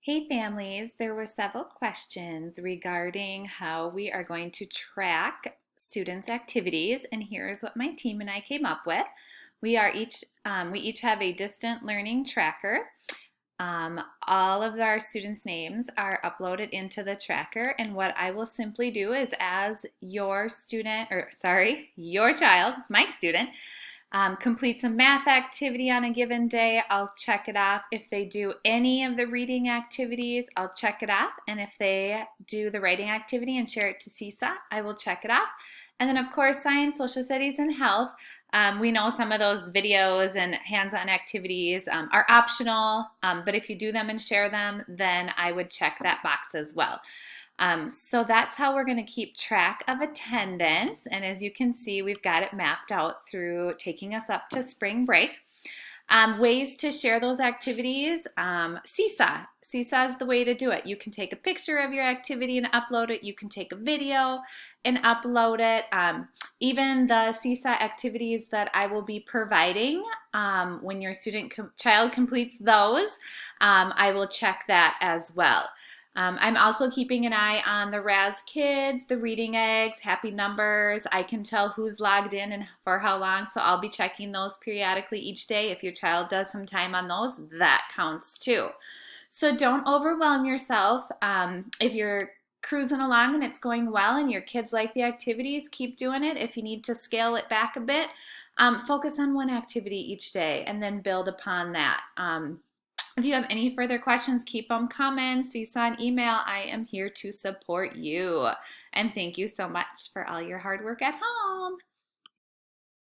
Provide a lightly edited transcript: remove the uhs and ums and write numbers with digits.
Hey families, there were several questions regarding how we are going to track students' activities, and here's what my team and I came up with. We each have a distant learning tracker. All of our students' names are uploaded into the tracker, and what I will simply do is, as your student, or sorry, your child, my student, completes a math activity on a given day, I'll check it off. If they do any of the reading activities, I'll check it off. And if they do the writing activity and share it to Seesaw, I will check it off. And then, of course, science, social studies, and health. We know some of those videos and hands-on activities are optional, but if you do them and share them, then I would check that box as well. So that's how we're going to keep track of attendance. And as you can see, we've got it mapped out through taking us up to spring break. Ways to share those activities, Seesaw. Seesaw is the way to do it. You can take a picture of your activity and upload it. You can take a video and upload it. Even the Seesaw activities that I will be providing, when your child completes those, I will check that as well. I'm also keeping an eye on the Raz Kids, the Reading Eggs, Happy Numbers. I can tell who's logged in and for how long, so I'll be checking those periodically each day. If your child does some time on those, that counts too. So don't overwhelm yourself. If you're cruising along and it's going well and your kids like the activities, keep doing it. If you need to scale it back a bit, focus on one activity each day and then build upon that. If you have any further questions, keep them coming. Seesaw and email. I am here to support you. And thank you so much for all your hard work at home.